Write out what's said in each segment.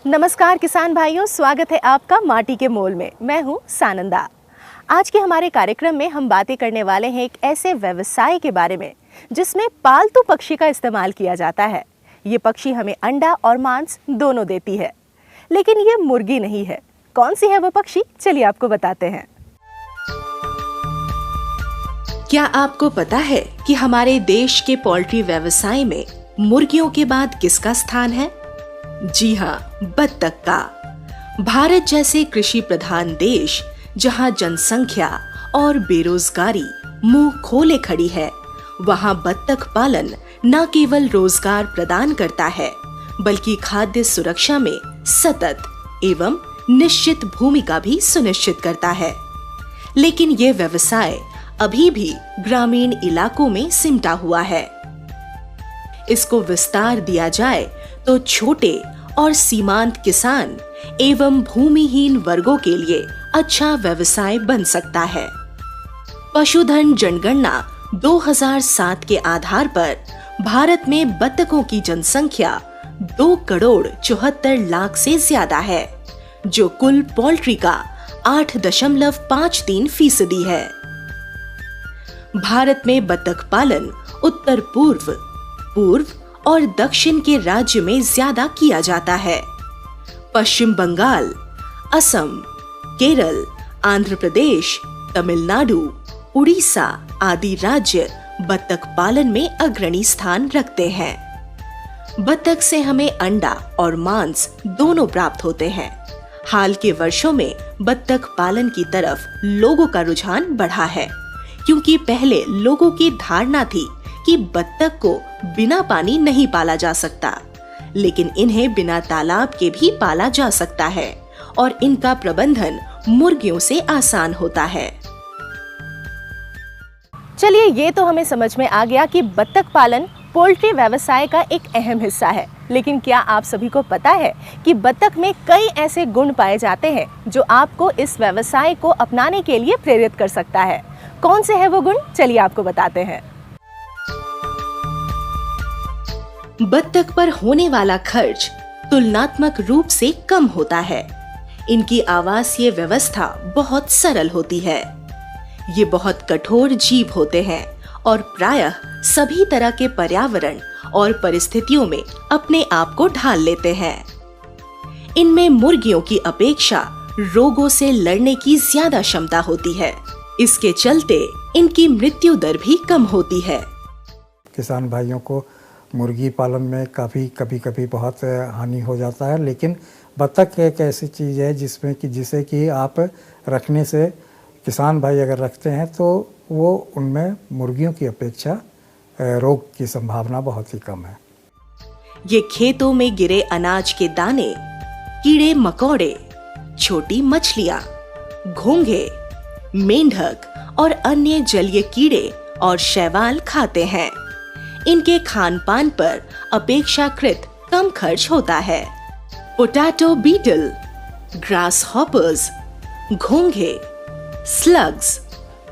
नमस्कार किसान भाइयों, स्वागत है आपका माटी के मोल में। मैं हूँ सानंदा। आज के हमारे कार्यक्रम में हम बातें करने वाले हैं एक ऐसे व्यवसाय के बारे में जिसमें पालतू पक्षी का इस्तेमाल किया जाता है। ये पक्षी हमें अंडा और मांस दोनों देती है, लेकिन ये मुर्गी नहीं है। कौन सी है वो पक्षी, चलिए आपको बताते हैं। क्या आपको पता है कि हमारे देश के पोल्ट्री व्यवसाय में मुर्गियों के बाद किसका स्थान है? जी हाँ, बत्तख का। भारत जैसे कृषि प्रधान देश जहाँ जनसंख्या और बेरोजगारी मुंह खोले खड़ी है, वहाँ बत्तख पालन न केवल रोजगार प्रदान करता है बल्कि खाद्य सुरक्षा में सतत एवं निश्चित भूमिका भी सुनिश्चित करता है। लेकिन ये व्यवसाय अभी भी ग्रामीण इलाकों में सिमटा हुआ है। इसको विस्तार दिया जाए तो छोटे और सीमांत किसान एवं भूमिहीन वर्गों के लिए अच्छा व्यवसाय बन सकता है। पशुधन जनगणना 2007 के आधार पर भारत में बत्तखों की जनसंख्या 2,74,00,000 से ज्यादा है, जो कुल पोल्ट्री का 8.53% है। भारत में बत्तख पालन उत्तर पूर्व, पूर्व और दक्षिण के राज्य में ज्यादा किया जाता है। पश्चिम बंगाल, असम, केरल, आंध्र प्रदेश, तमिलनाडु, उड़ीसा आदि राज्य बत्तख पालन में अग्रणी स्थान रखते हैं। बत्तख से हमें अंडा और मांस दोनों प्राप्त होते हैं। हाल के वर्षों में बत्तख पालन की तरफ लोगों का रुझान बढ़ा है, क्योंकि पहले लोगों की धारणा थी कि बत्तख को बिना पानी नहीं पाला जा सकता, लेकिन इन्हें बिना तालाब के भी पाला जा सकता है और इनका प्रबंधन मुर्गियों से आसान होता है। चलिए, ये तो हमें समझ में आ गया कि बत्तख पालन पोल्ट्री व्यवसाय का एक अहम हिस्सा है। लेकिन क्या आप सभी को पता है कि बत्तख में कई ऐसे गुण पाए जाते हैं जो आपको इस व्यवसाय को अपनाने के लिए प्रेरित कर सकता है? कौन से है वो गुण, चलिए आपको बताते हैं। बत्तख पर होने वाला खर्च तुलनात्मक रूप से कम होता है। इनकी आवासीय व्यवस्था बहुत सरल होती है। ये बहुत कठोर जीव होते हैं और प्रायः सभी तरह के पर्यावरण और परिस्थितियों में अपने आप को ढाल लेते हैं। इनमें मुर्गियों की अपेक्षा रोगों से लड़ने की ज्यादा क्षमता होती है। इसके चलते इनकी मृत्यु दर भी कम होती है। किसान भाइयों को मुर्गी पालन में कभी बहुत हानि हो जाता है, लेकिन बत्तख एक ऐसी चीज़ है जिसे कि आप रखने से, किसान भाई अगर रखते हैं तो वो उनमें मुर्गियों की अपेक्षा रोग की संभावना बहुत ही कम है। ये खेतों में गिरे अनाज के दाने, कीड़े मकोड़े, छोटी मछलियाँ, घोंघे, मेंढक और अन्य जलीय कीड़े और शैवाल खाते हैं। इनके खान पान पर अपेक्षाकृत कम खर्च होता है। पोटैटो बीटल, ग्रास हॉपर्स, घोंघे, स्लग्स,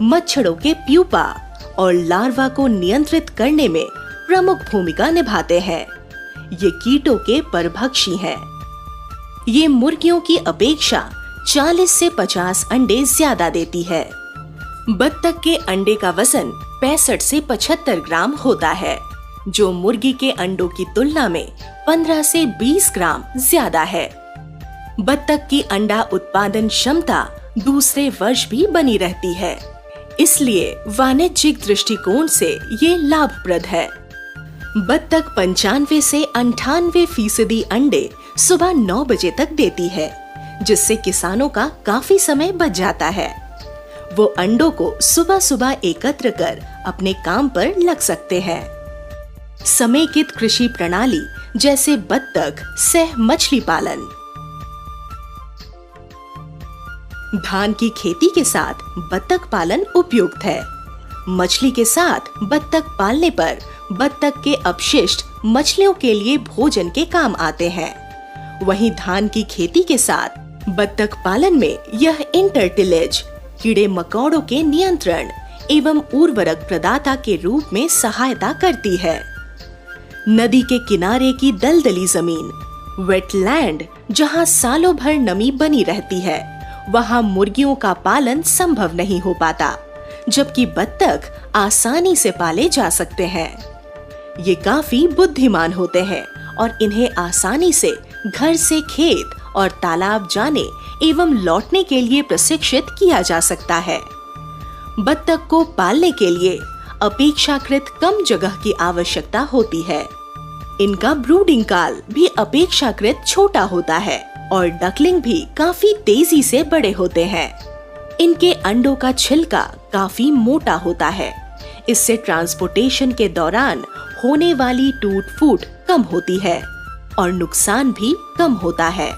मच्छरों के प्यूपा और लार्वा को नियंत्रित करने में प्रमुख भूमिका निभाते हैं। ये कीटों के परभक्षी हैं। ये मुर्गियों की अपेक्षा 40 से 50 अंडे ज्यादा देती है। बत्तख के अंडे का वजन 65 से 75 ग्राम होता है, जो मुर्गी के अंडों की तुलना में 15 से 20 ग्राम ज्यादा है। बत्तख की अंडा उत्पादन क्षमता दूसरे वर्ष भी बनी रहती है, इसलिए वाणिज्यिक दृष्टिकोण से ये लाभप्रद है। बत्तख 95 से 98% अंडे सुबह 9 बजे तक देती है, जिससे किसानों का काफी समय बच जाता है। वो अंडों को सुबह सुबह एकत्र कर अपने काम पर लग सकते हैं। समेकित कृषि प्रणाली जैसे बत्तख सह मछली पालन। धान की खेती के साथ बत्तख पालन उपयुक्त है। मछली के साथ बत्तख पालने पर बत्तख के अपशिष्ट मछलियों के लिए भोजन के काम आते हैं। वहीं धान की खेती के साथ बत्तख पालन में यह इंटरटिलेज, कीड़े मकोड़ों के नियंत्रण एवं उर्वरक प्रदाता के रूप में सहायता करती है। नदी के किनारे की दलदली जमीन, वेटलैंड जहां सालों भर नमी बनी रहती है वहां मुर्गियों का पालन संभव नहीं हो पाता, जबकि बत्तख आसानी से पाले जा सकते हैं। ये काफी बुद्धिमान होते हैं और इन्हें आसानी से घर से खेत और तालाब जाने एवं लौटने के लिए प्रशिक्षित किया जा सकता है। बत्तख को पालने के लिए अपेक्षाकृत कम जगह की आवश्यकता होती है। इनका ब्रूडिंग काल भी अपेक्षाकृत छोटा होता है और डकलिंग भी काफी तेजी से बड़े होते हैं। इनके अंडों का छिलका काफी मोटा होता है। इससे ट्रांसपोर्टेशन के दौरान होने वाली टूट फूट कम होती है और नुकसान भी कम होता है।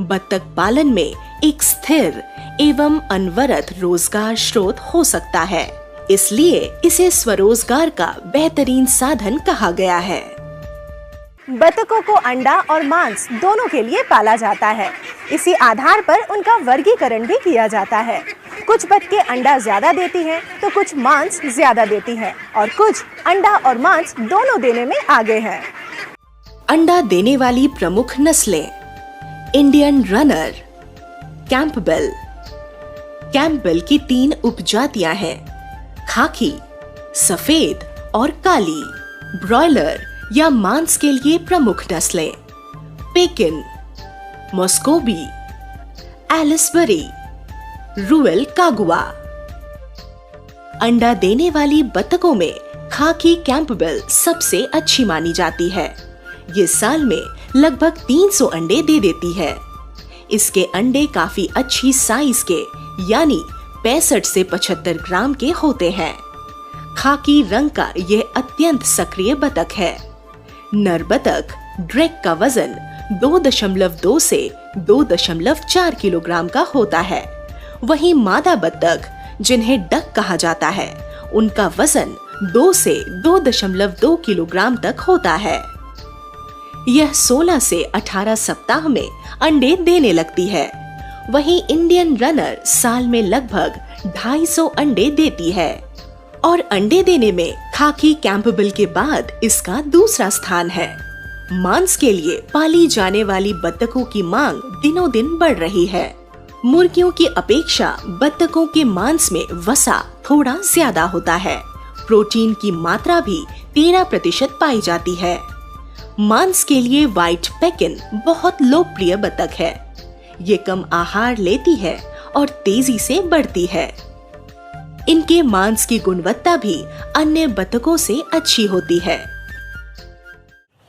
बत्तख पालन में एक स्थिर एवं अनवरत रोजगार स्रोत हो सकता है, इसलिए इसे स्वरोजगार का बेहतरीन साधन कहा गया है। बत्तखों को अंडा और मांस दोनों के लिए पाला जाता है। इसी आधार पर उनका वर्गीकरण भी किया जाता है। कुछ बत्तखें अंडा ज्यादा देती हैं, तो कुछ मांस ज्यादा देती हैं और कुछ अंडा और मांस दोनों देने में आगे हैं। अंडा देने वाली प्रमुख नस्लें इंडियन रनर, कैंपबेल। कैंपबेल की 3 उपजातियां हैं, खाकी, सफेद और काली। ब्रॉयलर या मांस के लिए प्रमुख नस्लें पेकिन, मस्कोबी, एलिसबरी, रुएल कागुआ। अंडा देने वाली बत्तखों में खाकी कैंपबेल सबसे अच्छी मानी जाती है। ये साल में लगभग 300 अंडे दे देती है। इसके अंडे काफी अच्छी साइज के यानी 65 से 75 ग्राम के होते हैं। खाकी रंग का यह अत्यंत सक्रिय बतख है। नर बतख ड्रेक का वजन 2.2 से 2.4 किलोग्राम का होता है। वहीं मादा बतख जिन्हें डक कहा जाता है, उनका वजन 2 से 2.2 किलोग्राम तक होता है। यह 16 से 18 सप्ताह में अंडे देने लगती है। वहीं इंडियन रनर साल में लगभग 250 अंडे देती है और अंडे देने में खाकी कैंपबेल के बाद इसका दूसरा स्थान है। मांस के लिए पाली जाने वाली बत्तखों की मांग दिनों दिन बढ़ रही है। मुर्गियों की अपेक्षा बत्तखों के मांस में वसा थोड़ा ज्यादा होता है। प्रोटीन की मात्रा भी 13% पाई जाती है। मांस के लिए व्हाइट पेकिन बहुत लोकप्रिय बतख है। ये कम आहार लेती है और तेजी से बढ़ती है। इनके मांस की गुणवत्ता भी अन्य बतखों से अच्छी होती है।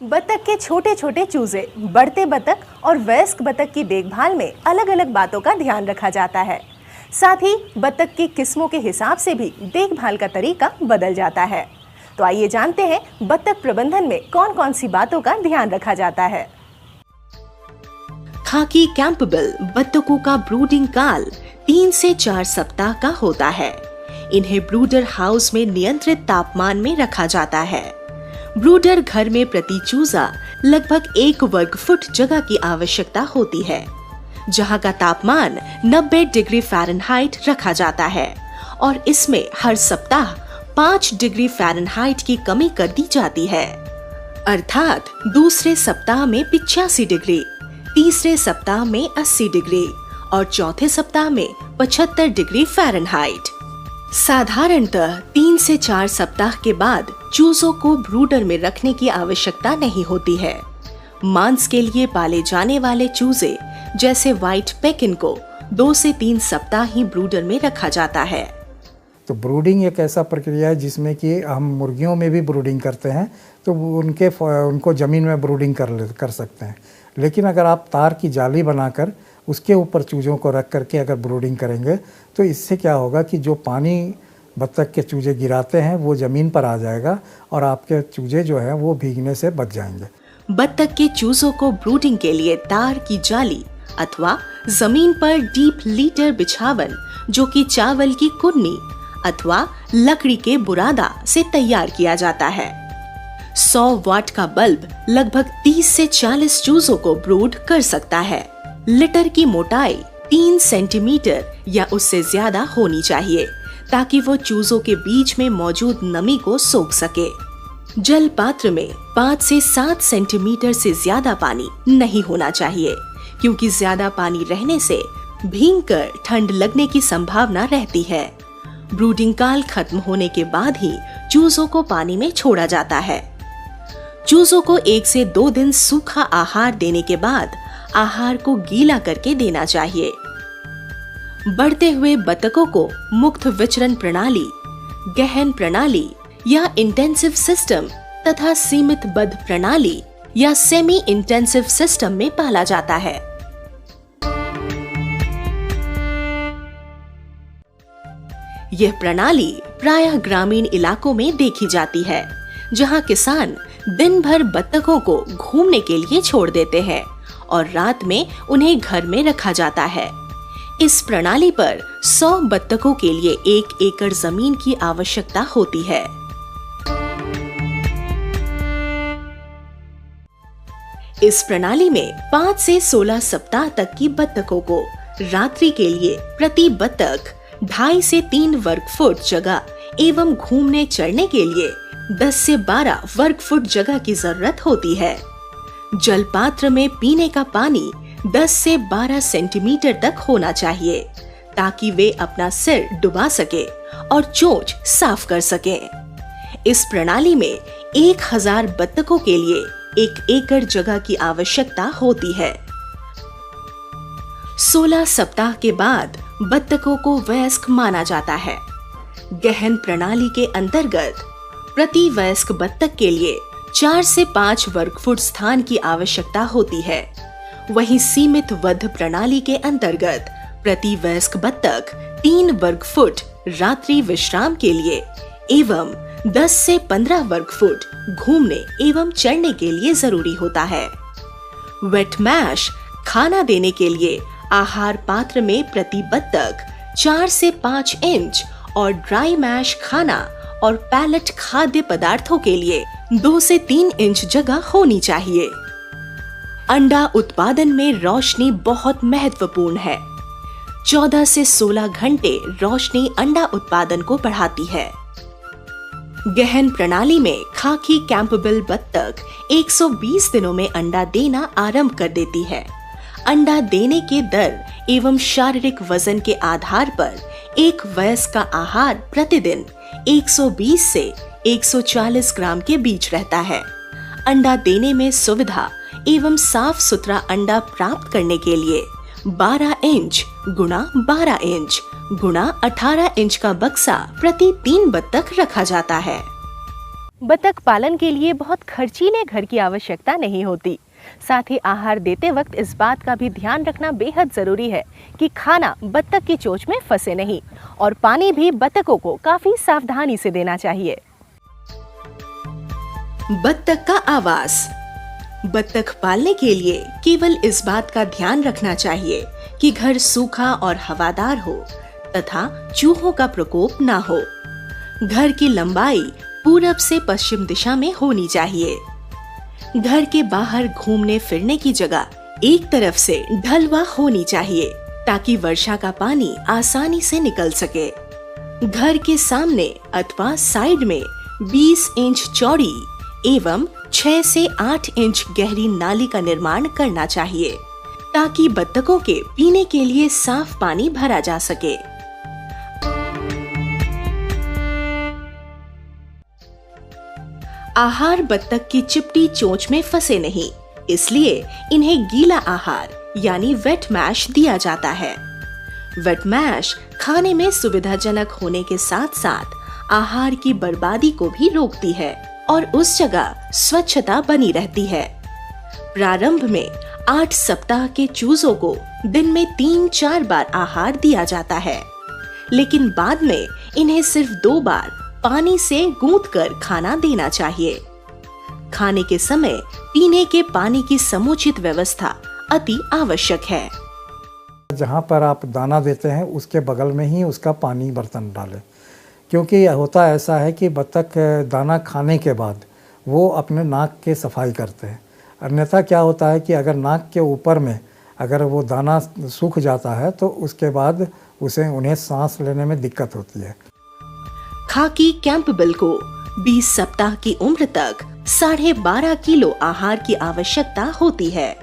बतख के छोटे छोटे चूजे, बढ़ते बतख और वयस्क बतख की देखभाल में अलग अलग बातों का ध्यान रखा जाता है। साथ ही बतख की किस्मों के हिसाब से भी देखभाल का तरीका बदल जाता है। तो आइए जानते हैं बतख प्रबंधन में कौन कौन सी बातों का ध्यान रखा जाता है। खाकी कैंपबेल बत्तखों का ब्रूडिंग काल 3 से 4 सप्ताह का होता है। इन्हें ब्रूडर हाउस में नियंत्रित तापमान में रखा जाता है। ब्रूडर घर में प्रति चूजा लगभग 1 वर्ग फुट जगह की आवश्यकता होती है, जहां का तापमान 90 डिग्री फ़ारेनहाइट रखा जाता है और इसमें हर सप्ताह 5 डिग्री फ़ारेनहाइट की कमी कर दी जाती है। अर्थात दूसरे सप्ताह में 85 डिग्री, तीसरे सप्ताह में 80 डिग्री और चौथे सप्ताह में 75 डिग्री फ़ारेनहाइट। साधारणतः 3 से 4 सप्ताह के बाद चूजों को ब्रूडर में रखने की आवश्यकता नहीं होती है। मांस के लिए पाले जाने वाले चूजे जैसे व्हाइट पेकिन को 2 से 3 सप्ताह ही ब्रूडर में रखा जाता है। तो ब्रूडिंग एक ऐसा प्रक्रिया है जिसमें कि हम मुर्गियों में भी ब्रूडिंग करते हैं, तो उनको ज़मीन में ब्रूडिंग कर सकते हैं। लेकिन अगर आप तार की जाली बनाकर उसके ऊपर चूज़ों को रख करके अगर ब्रूडिंग करेंगे तो इससे क्या होगा कि जो पानी बत्तख के चूजे गिराते हैं वो ज़मीन पर आ जाएगा और आपके चूजे जो हैं वो भीगने से बच जाएंगे। बत्तख के चूजों को ब्रूडिंग के लिए तार की जाली अथवा जमीन पर डीप लीटर बिछावन जो कि चावल की कुन्नी अथवा लकड़ी के बुरादा से तैयार किया जाता है। 100 वाट का बल्ब लगभग 30 से 40 चूजों को ब्रूड कर सकता है। लिटर की मोटाई 3 सेंटीमीटर या उससे ज्यादा होनी चाहिए ताकि वो चूजों के बीच में मौजूद नमी को सोख सके। जल पात्र में 5 से 7 सेंटीमीटर से ज्यादा पानी नहीं होना चाहिए क्योंकि ज्यादा पानी रहने से भीगकर ठंड लगने की संभावना रहती है। ब्रूडिंग काल खत्म होने के बाद ही चूजों को पानी में छोड़ा जाता है। चूजों को 1 से 2 दिन सूखा आहार देने के बाद आहार को गीला करके देना चाहिए। बढ़ते हुए बतखों को मुक्त विचरण प्रणाली, गहन प्रणाली या इंटेंसिव सिस्टम तथा सीमित बद्ध प्रणाली या सेमी इंटेंसिव सिस्टम में पाला जाता है। यह प्रणाली प्रायः ग्रामीण इलाकों में देखी जाती है, जहां किसान दिन भर बत्तखों को घूमने के लिए छोड़ देते हैं और रात में उन्हें घर में रखा जाता है। इस प्रणाली पर 100 बत्तखों के लिए 1 एकड़ जमीन की आवश्यकता होती है। इस प्रणाली में 5 से 16 सप्ताह तक की बत्तखों को रात्रि के लिए प्रति बत्तख 2.5 से 3 वर्ग फुट जगह एवं घूमने चढ़ने के लिए 10 से 12 वर्ग फुट जगह की जरूरत होती है। जल पात्र में पीने का पानी 10 से 12 सेंटीमीटर तक होना चाहिए, ताकि वे अपना सिर डुबा सके और चोंच साफ कर सके। इस प्रणाली में 1000 बत्तखों के लिए 1 एकड़ जगह की आवश्यकता होती है। 16 सप्ताह के बाद बत्तखों को वयस्क माना जाता है। गहन प्रणाली के अंतर्गत प्रति वयस्क बत्तख के लिए 4 से 5 वर्ग फुट स्थान की आवश्यकता होती है। वहीं सीमित बद्ध प्रणाली के अंतर्गत प्रति वयस्क बत्तख 3 वर्ग फुट रात्रि विश्राम के लिए एवं 10 से 15 वर्ग फुट घूमने एवं चढ़ने के लिए जरूरी होता है। वेट मैश खाना देने के लिए आहार पात्र में प्रति बत्तख 4 से 5 इंच और ड्राई मैश खाना और पैलेट खाद्य पदार्थों के लिए 2 से 3 इंच जगह होनी चाहिए। अंडा उत्पादन में रोशनी बहुत महत्वपूर्ण है। 14 से 16 घंटे रोशनी अंडा उत्पादन को बढ़ाती है। गहन प्रणाली में खाकी कैंपबेल बत्तख 120 दिनों में अंडा देना आरंभ कर देती है। अंडा देने के दर एवं शारीरिक वजन के आधार पर एक वयस्क का आहार प्रतिदिन 120 से 140 ग्राम के बीच रहता है। अंडा देने में सुविधा एवं साफ सुथरा अंडा प्राप्त करने के लिए 12 इंच गुणा 12 इंच गुणा 18 इंच का बक्सा प्रति 3 बत्तख रखा जाता है। बत्तख पालन के लिए बहुत खर्चीले घर की आवश्यकता नहीं होती। साथ ही आहार देते वक्त इस बात का भी ध्यान रखना बेहद जरूरी है कि खाना बत्तख की चोंच में फंसे नहीं और पानी भी बत्तखों को काफी सावधानी से देना चाहिए। बत्तख का आवास। बत्तख पालने के लिए केवल इस बात का ध्यान रखना चाहिए कि घर सूखा और हवादार हो तथा चूहों का प्रकोप ना हो। घर की लंबाई पूरब से पश्चिम दिशा में होनी चाहिए। घर के बाहर घूमने फिरने की जगह एक तरफ से ढलवा होनी चाहिए, ताकि वर्षा का पानी आसानी से निकल सके। घर के सामने अथवा साइड में 20 इंच चौड़ी एवं 6 से 8 इंच गहरी नाली का निर्माण करना चाहिए, ताकि बत्तखों के पीने के लिए साफ पानी भरा जा सके। आहार बत्तख की चिपटी चोंच में फंसे नहीं, इसलिए इन्हें गीला आहार यानी वेट मैश दिया जाता है। वेट मैश खाने में सुविधाजनक होने के साथ साथ आहार की बर्बादी को भी रोकती है और उस जगह स्वच्छता बनी रहती है। प्रारंभ में 8 सप्ताह के चूजों को दिन में 3-4 बार आहार दिया जाता है, लेकिन बाद में इन्हें सिर्फ 2 बार पानी से गूंथकर खाना देना चाहिए। खाने के समय पीने के पानी की समुचित व्यवस्था अति आवश्यक है। जहाँ पर आप दाना देते हैं उसके बगल में ही उसका पानी बर्तन डालें, क्योंकि होता ऐसा है कि बत्तख दाना खाने के बाद वो अपने नाक के सफाई करते हैं। अन्यथा क्या होता है कि अगर नाक के ऊपर में अगर वो दाना सूख जाता है तो उसके बाद उन्हें सांस लेने में दिक्कत होती है। खाकी कैंपबेल को 20 सप्ताह की उम्र तक 12.5 किलो आहार की आवश्यकता होती है।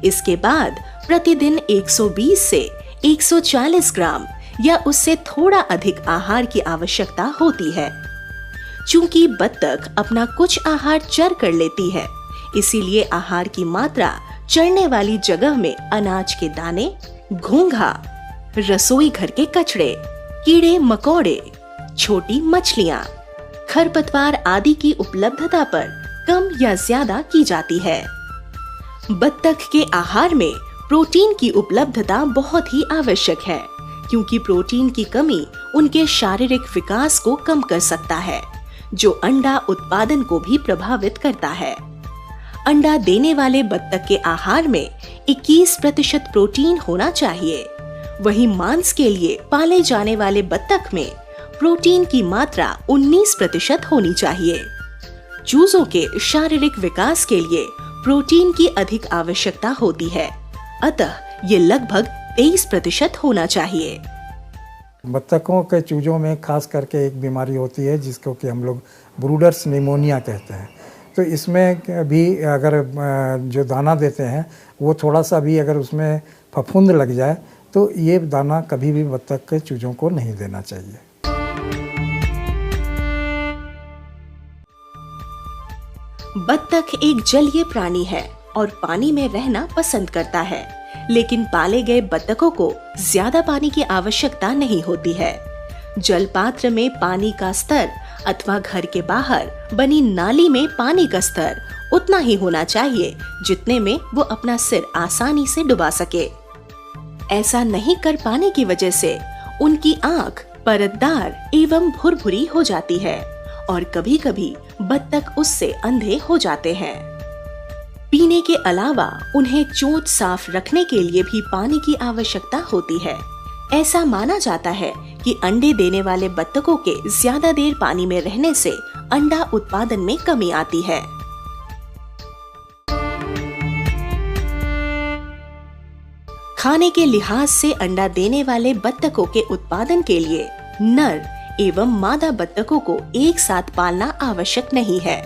इसके बाद प्रतिदिन 120 से 140 ग्राम या उससे थोड़ा अधिक आहार की आवश्यकता होती है। चूंकि बत्तख अपना कुछ आहार चर कर लेती है, इसीलिए आहार की मात्रा चरने वाली जगह में अनाज के दाने, घोंघा, रसोई घर के कचड़े, कीड़े मकोड़े, छोटी मछलियाँ, खरपतवार आदि की उपलब्धता पर कम या ज्यादा की जाती है। बत्तख के आहार में प्रोटीन की उपलब्धता बहुत ही आवश्यक है, क्योंकि प्रोटीन की कमी उनके शारीरिक विकास को कम कर सकता है, जो अंडा उत्पादन को भी प्रभावित करता है। अंडा देने वाले बत्तख के आहार में 21% प्रोटीन होना चाहिए। वहीं मांस के लिए पाले जाने वाले बत्तख में प्रोटीन की मात्रा 19% होनी चाहिए। चूजों के शारीरिक विकास के लिए प्रोटीन की अधिक आवश्यकता होती है, अतः ये लगभग 23% होना चाहिए। बत्तखों के चूजों में खास करके एक बीमारी होती है जिसको कि हम लोग ब्रूडर्स निमोनिया कहते हैं। तो इसमें भी अगर जो दाना देते हैं वो थोड़ा सा भी अगर उसमें फफूंद लग जाए तो ये दाना कभी भी बत्तख के चूजों को नहीं देना चाहिए। बत्तख एक जलीय प्राणी है और पानी में रहना पसंद करता है, लेकिन पाले गए बत्तखों को ज्यादा पानी की आवश्यकता नहीं होती है। जल पात्र में पानी का स्तर अथवा घर के बाहर बनी नाली में पानी का स्तर उतना ही होना चाहिए जितने में वो अपना सिर आसानी से डुबा सके। ऐसा नहीं कर पाने की वजह से उनकी आंख परतदार एवं भुरभुरी हो जाती है और कभी कभी बत्तख उससे अंधे हो जाते हैं। पीने के अलावा उन्हें चोंच साफ रखने के लिए भी पानी की आवश्यकता होती है। ऐसा माना जाता है कि अंडे देने वाले बत्तखों के ज्यादा देर पानी में रहने से अंडा उत्पादन में कमी आती है। खाने के लिहाज से अंडा देने वाले बत्तखों के उत्पादन के लिए नर एवं मादा बत्तखों को एक साथ पालना आवश्यक नहीं है,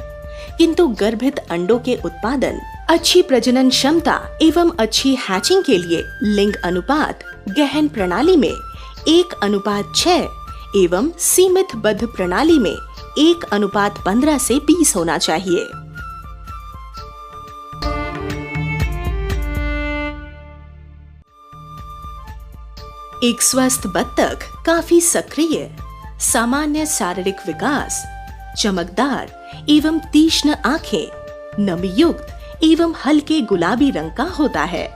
किंतु गर्भित अंडों के उत्पादन, अच्छी प्रजनन क्षमता एवं अच्छी हैचिंग के लिए लिंग अनुपात गहन प्रणाली में 1:6 एवं सीमित बद्ध प्रणाली में 1:15 से 20 होना चाहिए। एक स्वस्थ बत्तख काफी सक्रिय, सामान्य शारीरिक विकास, चमकदार एवं तीक्ष्ण आंखें, नमीयुक्त एवं हल्के गुलाबी रंग का होता है,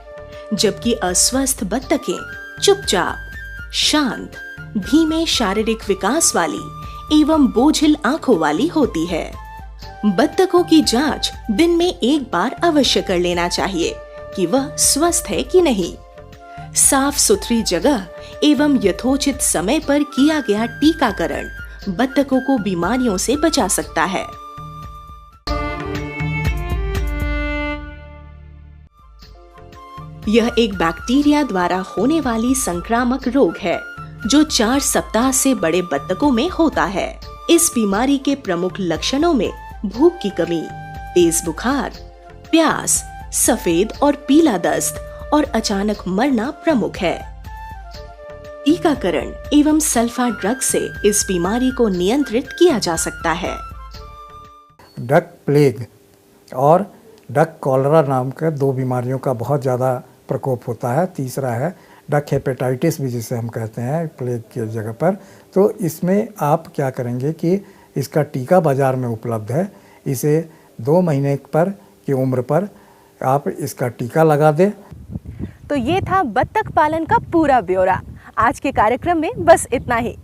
जबकि अस्वस्थ बत्तखें चुपचाप, शांत, धीमे शारीरिक विकास वाली एवं बोझिल आंखों वाली होती है। बत्तखों की जांच दिन में एक बार अवश्य कर लेना चाहिए कि वह स्वस्थ है कि नहीं। साफ सुथरी जगह एवं यथोचित समय पर किया गया टीकाकरण बत्तखों को बीमारियों से बचा सकता है। यह एक बैक्टीरिया द्वारा होने वाली संक्रामक रोग है जो 4 सप्ताह से बड़े बत्तखों में होता है। इस बीमारी के प्रमुख लक्षणों में भूख की कमी, तेज बुखार, प्यास, सफेद और पीला दस्त और अचानक मरना प्रमुख है। टीकाकरण एवं सल्फा ड्रग से इस बीमारी को नियंत्रित किया जा सकता है। डक प्लेग और डक कॉलरा नाम के 2 बीमारियों का बहुत ज़्यादा प्रकोप होता है। तीसरा है डक हेपेटाइटिस भी जिसे हम कहते हैं प्लेग की जगह पर। तो इसमें आप क्या करेंगे कि इसका टीका बाज़ार में उपलब्ध है। इसे 2 महीने पर की उम्र पर आप इसका टीका लगा दें। तो ये था बत्तख पालन का पूरा ब्यौरा। आज के कार्यक्रम में बस इतना ही।